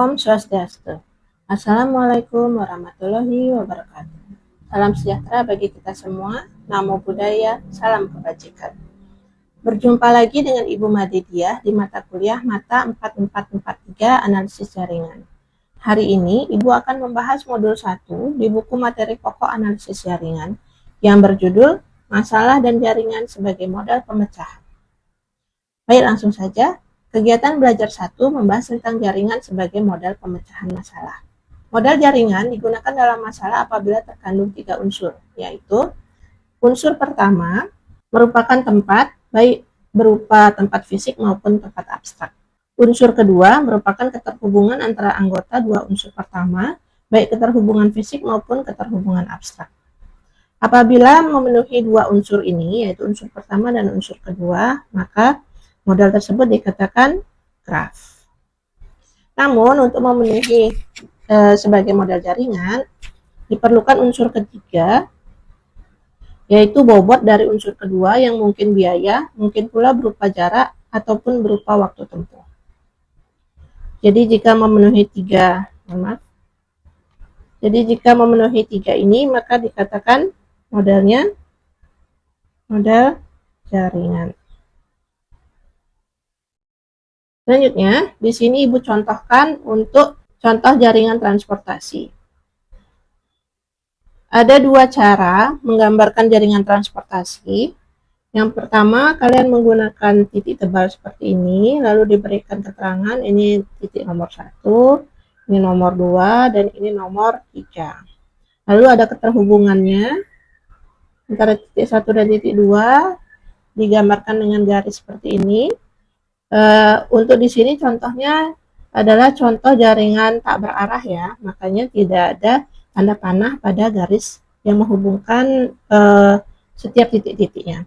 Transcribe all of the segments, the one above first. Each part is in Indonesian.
Om Swastiastu. Assalamualaikum warahmatullahi wabarakatuh. Salam sejahtera bagi kita semua. Namo Buddhaya, salam kebajikan. Berjumpa lagi dengan Ibu Madidiah di mata kuliah Mata 4443 Analisis Jaringan. Hari ini Ibu akan membahas modul 1 di buku materi pokok analisis jaringan yang berjudul Masalah dan Jaringan sebagai Modal Pemecahan. Baik, langsung saja. Kegiatan belajar 1 membahas tentang jaringan sebagai modal pemecahan masalah. Modal jaringan digunakan dalam masalah apabila terkandung 3 unsur, yaitu unsur pertama merupakan tempat, baik berupa tempat fisik maupun tempat abstrak. Unsur kedua merupakan keterhubungan antara anggota dua unsur pertama, baik keterhubungan fisik maupun keterhubungan abstrak. Apabila memenuhi dua unsur ini, yaitu unsur pertama dan unsur kedua, maka modal tersebut dikatakan graf. Namun untuk memenuhi sebagai modal jaringan diperlukan unsur ketiga, yaitu bobot dari unsur kedua yang mungkin biaya, mungkin pula berupa jarak ataupun berupa waktu tempuh. Jadi jika memenuhi tiga ini maka dikatakan modalnya modal jaringan. Selanjutnya, di sini Ibu contohkan untuk contoh jaringan transportasi. Ada dua cara menggambarkan jaringan transportasi. Yang pertama, kalian menggunakan titik tebal seperti ini, lalu diberikan keterangan ini titik nomor 1, ini nomor 2, dan ini nomor 3. Lalu ada keterhubungannya antara titik 1 dan titik 2, digambarkan dengan garis seperti ini. Untuk di sini contohnya adalah contoh jaringan tak berarah ya, makanya tidak ada tanda panah pada garis yang menghubungkan setiap titik-titiknya.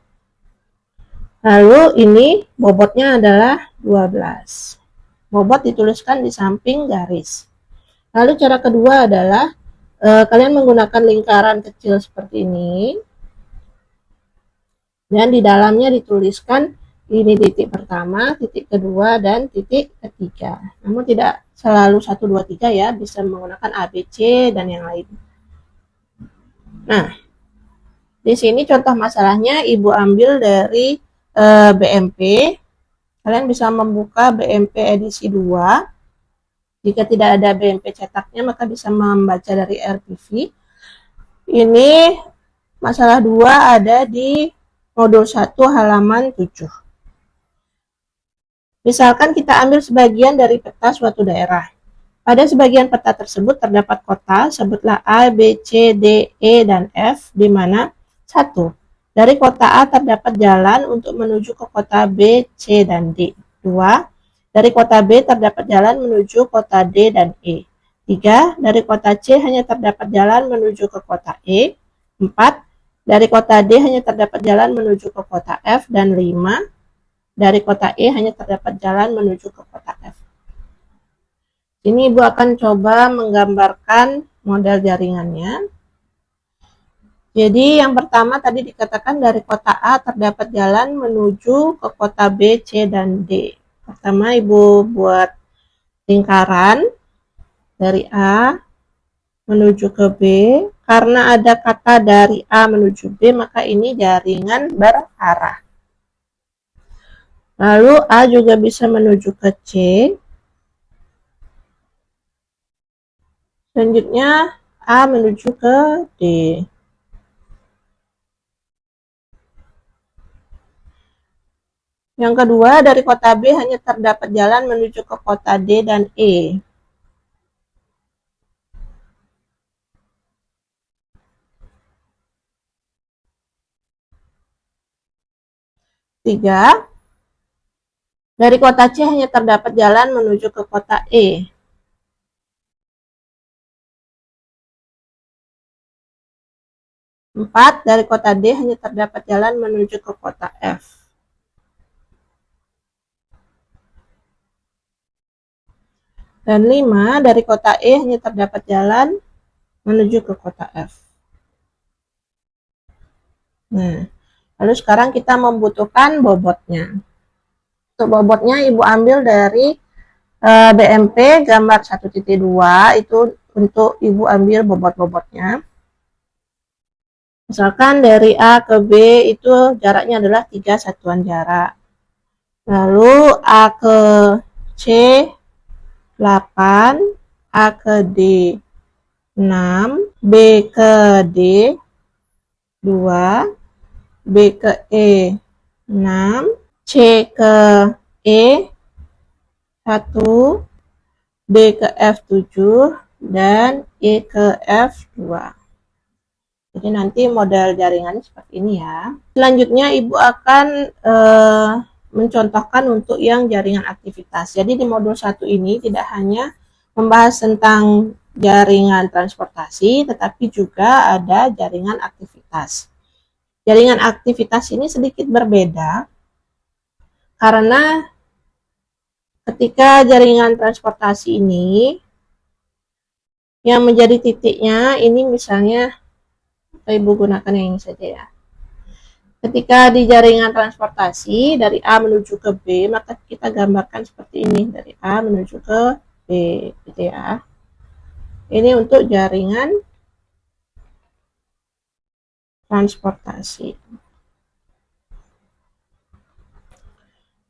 Lalu ini bobotnya adalah 12. Bobot dituliskan di samping garis. Lalu cara kedua adalah kalian menggunakan lingkaran kecil seperti ini, dan di dalamnya dituliskan ini titik pertama, titik kedua, dan titik ketiga. Namun tidak selalu 1, 2, 3 ya, bisa menggunakan A, B, C, dan yang lain. Nah, di sini contoh masalahnya Ibu ambil dari BMP. Kalian bisa membuka BMP edisi 2. Jika tidak ada BMP cetaknya, maka bisa membaca dari RPV. Ini masalah 2 ada di modul 1 halaman 7. Misalkan kita ambil sebagian dari peta suatu daerah. Pada sebagian peta tersebut terdapat kota, sebutlah A, B, C, D, E, dan F, di mana 1. Dari kota A terdapat jalan untuk menuju ke kota B, C, dan D. 2. Dari kota B terdapat jalan menuju kota D dan E. 3. Dari kota C hanya terdapat jalan menuju ke kota E. 4. Dari kota D hanya terdapat jalan menuju ke kota F. Dan 5. Dari kota E hanya terdapat jalan menuju ke kota F. Ini Ibu akan coba menggambarkan model jaringannya. Jadi yang pertama tadi dikatakan dari kota A terdapat jalan menuju ke kota B, C, dan D. Pertama Ibu buat lingkaran dari A menuju ke B. Karena ada kata dari A menuju B, maka ini jaringan berarah. Lalu A juga bisa menuju ke C. Selanjutnya A menuju ke D. Yang kedua, dari kota B hanya terdapat jalan menuju ke kota D dan E. Tiga, dari kota C hanya terdapat jalan menuju ke kota E. 4. Dari kota D hanya terdapat jalan menuju ke kota F. Dan 5. Dari kota E hanya terdapat jalan menuju ke kota F. Nah, lalu sekarang kita membutuhkan bobotnya. Untuk bobotnya Ibu ambil dari BMP gambar 1.2 itu untuk Ibu ambil bobot-bobotnya. Misalkan dari A ke B itu jaraknya adalah 3 satuan jarak. Lalu A ke C 8, A ke D 6, B ke D 2, B ke E 6, C ke E 1, D ke F 7, dan E ke F 2. Jadi nanti model jaringannya seperti ini ya. Selanjutnya Ibu akan mencontohkan untuk yang jaringan aktivitas. Jadi di modul 1 ini tidak hanya membahas tentang jaringan transportasi, tetapi juga ada jaringan aktivitas. Jaringan aktivitas ini sedikit berbeda karena ketika jaringan transportasi ini yang menjadi titiknya ini misalnya Ibu gunakan yang ini saja ya. Ketika di jaringan transportasi dari A menuju ke B, maka kita gambarkan seperti ini, dari A menuju ke B, gitu ya. Ini untuk jaringan transportasi.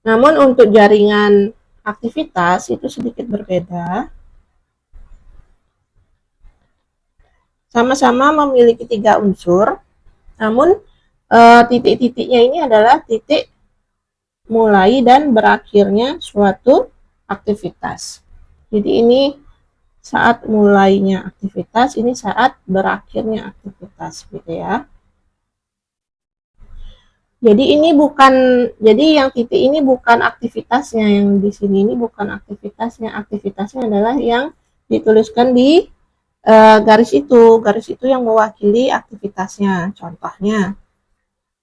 Namun untuk jaringan aktivitas itu sedikit berbeda. Sama-sama memiliki 3 unsur, namun titik-titiknya ini adalah titik mulai dan berakhirnya suatu aktivitas. Jadi ini saat mulainya aktivitas, ini saat berakhirnya aktivitas, gitu ya. Jadi ini bukan, jadi yang titik ini bukan aktivitasnya, yang di sini ini bukan aktivitasnya. Aktivitasnya adalah yang dituliskan di garis itu yang mewakili aktivitasnya. Contohnya,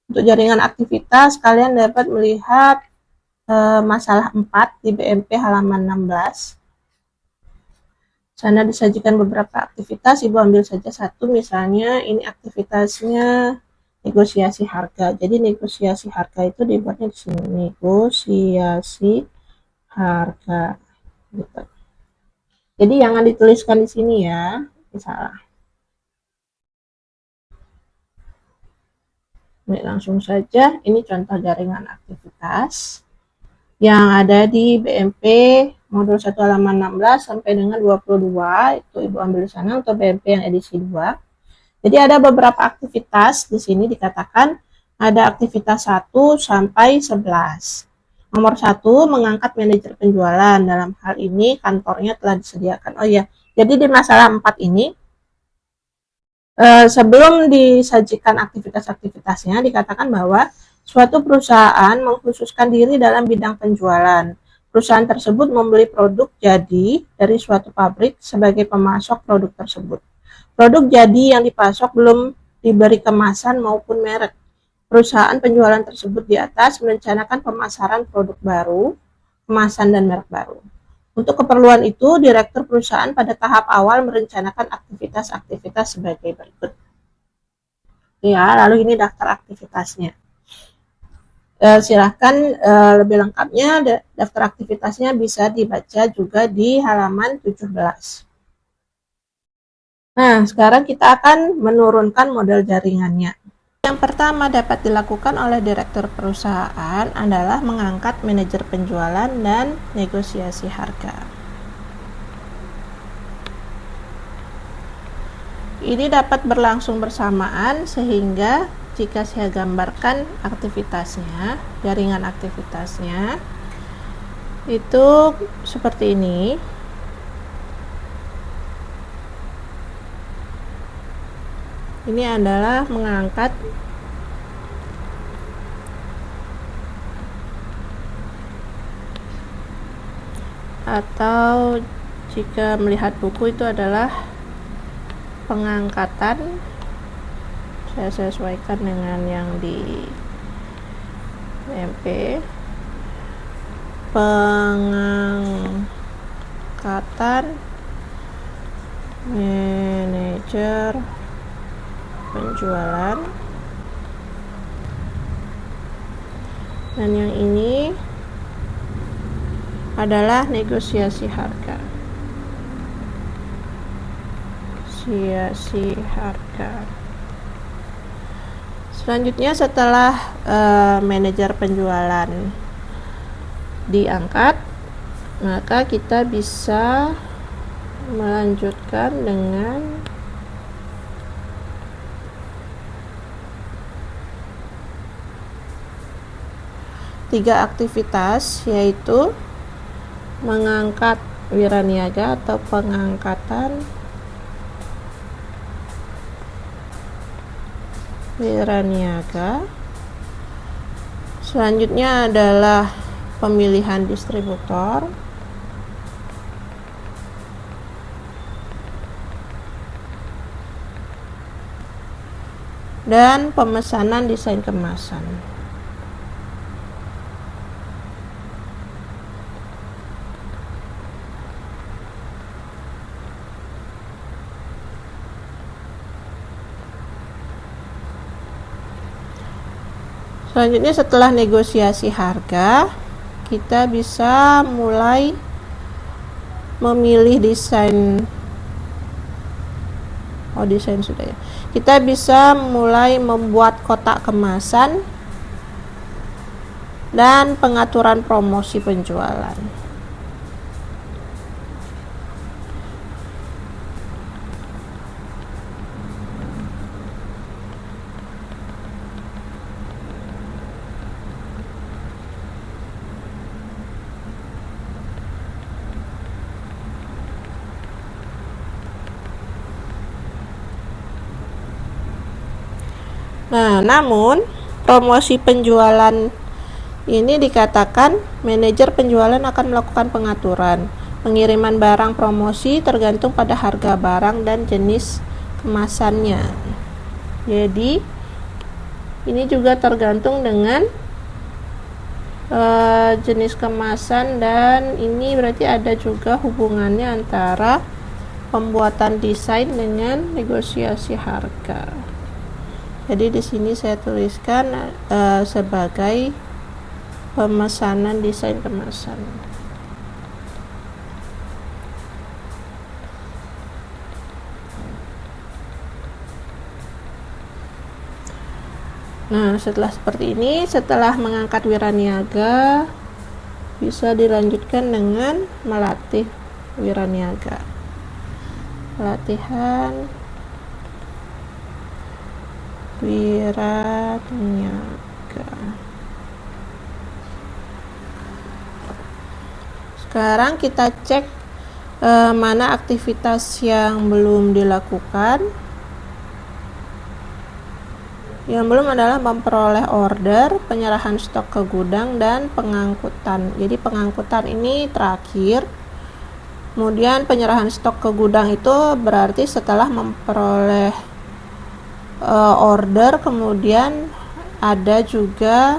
untuk jaringan aktivitas, kalian dapat melihat masalah 4 di BMP halaman 16. Sana disajikan beberapa aktivitas, Ibu ambil saja satu, misalnya ini aktivitasnya negosiasi harga. Jadi negosiasi harga itu dibuatnya di sini, negosiasi harga. Gitu. Jadi jangan dituliskan di sini ya, salah. Baik, langsung saja, ini contoh jaringan aktivitas yang ada di BMP modul 1 halaman 16 sampai dengan 22, itu Ibu ambil di sana untuk BMP yang edisi 2. Jadi ada beberapa aktivitas di sini dikatakan ada aktivitas 1 sampai 11. Nomor 1, mengangkat manajer penjualan. Dalam hal ini kantornya telah disediakan. Oh ya, jadi di masalah 4 ini sebelum disajikan aktivitas-aktivitasnya dikatakan bahwa suatu perusahaan mengkhususkan diri dalam bidang penjualan. Perusahaan tersebut membeli produk jadi dari suatu pabrik sebagai pemasok produk tersebut. Produk jadi yang dipasok belum diberi kemasan maupun merek. Perusahaan penjualan tersebut di atas merencanakan pemasaran produk baru, kemasan dan merek baru. Untuk keperluan itu, direktur perusahaan pada tahap awal merencanakan aktivitas-aktivitas sebagai berikut. Ya, lalu ini daftar aktivitasnya. Silahkan lebih lengkapnya, daftar aktivitasnya bisa dibaca juga di halaman 17. Nah, sekarang kita akan menurunkan model jaringannya. Yang pertama dapat dilakukan oleh direktur perusahaan adalah mengangkat manajer penjualan dan negosiasi harga. Ini dapat berlangsung bersamaan sehingga jika saya gambarkan aktivitasnya, jaringan aktivitasnya, itu seperti ini. Ini adalah mengangkat atau jika melihat buku itu adalah pengangkatan. Saya sesuaikan dengan yang di MP. Pengangkatan manajer penjualan, dan yang ini adalah negosiasi harga. Selanjutnya setelah manajer penjualan diangkat, maka kita bisa melanjutkan dengan tiga aktivitas, yaitu mengangkat wiraniaga atau pengangkatan wiraniaga. Selanjutnya adalah pemilihan distributor. Dan pemesanan desain kemasan. Selanjutnya setelah negosiasi harga, kita bisa mulai memilih desain. Desain sudah ya. Kita bisa mulai membuat kotak kemasan dan pengaturan promosi penjualan. Nah, namun promosi penjualan ini dikatakan manajer penjualan akan melakukan pengaturan. Pengiriman barang promosi tergantung pada harga barang dan jenis kemasannya. Jadi, ini juga tergantung dengan jenis kemasan, dan ini berarti ada juga hubungannya antara pembuatan desain dengan negosiasi harga. Jadi di sini saya tuliskan sebagai pemesanan desain kemasan. Nah, setelah seperti ini, setelah mengangkat wiraniaga, bisa dilanjutkan dengan melatih wiraniaga. Latihan wiraniaga. Sekarang kita cek mana aktivitas yang belum dilakukan. Yang belum adalah memperoleh order, penyerahan stok ke gudang, dan pengangkutan. Jadi pengangkutan ini terakhir. Kemudian penyerahan stok ke gudang itu berarti setelah memperoleh order, kemudian ada juga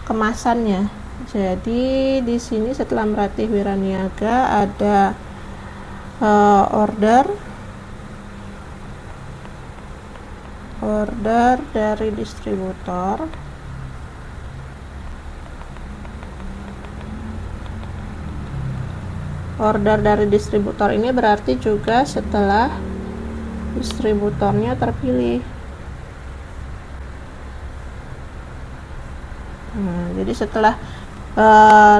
kemasannya. Jadi di sini setelah melatih wiraniaga ada order dari distributor. Order dari distributor ini berarti juga setelah distributornya terpilih. Jadi setelah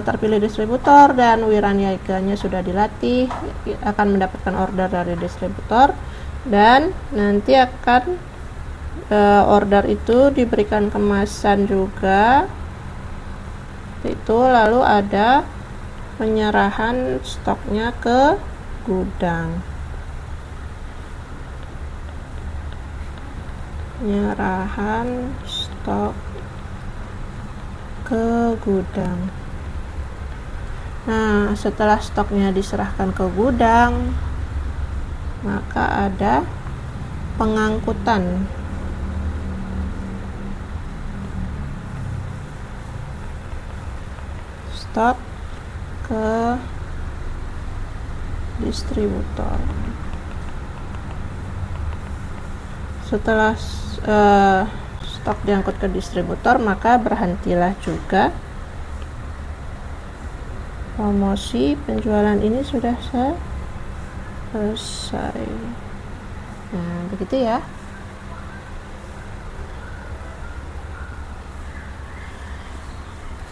terpilih distributor dan wiraniaganya sudah dilatih, akan mendapatkan order dari distributor, dan nanti akan order itu diberikan kemasan juga. Itu lalu ada penyerahan stoknya ke gudang. Penyerahan stok ke gudang. Nah, setelah stoknya diserahkan ke gudang, maka ada pengangkutan. Stok ke distributor. Setelah stok diangkut ke distributor, maka berhentilah juga promosi penjualan ini sudah selesai. Nah, begitu ya.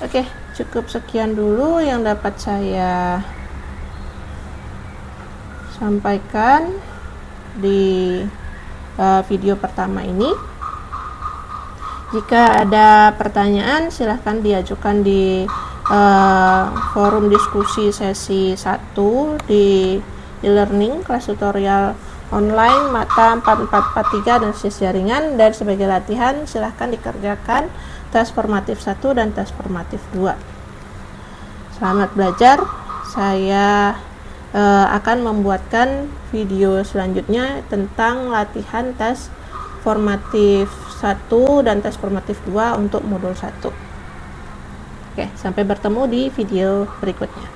Oke, cukup sekian dulu yang dapat saya sampaikan di video pertama ini. Jika ada pertanyaan, silahkan diajukan di forum diskusi sesi 1 di e-learning kelas tutorial online mata 4443 dan tes jaringan. Dan sebagai latihan, silahkan dikerjakan tes formatif 1 dan tes formatif 2. Selamat belajar. Saya akan membuatkan video selanjutnya tentang latihan tes formatif 1 dan tes formatif 2 untuk modul 1. Oke, sampai bertemu di video berikutnya.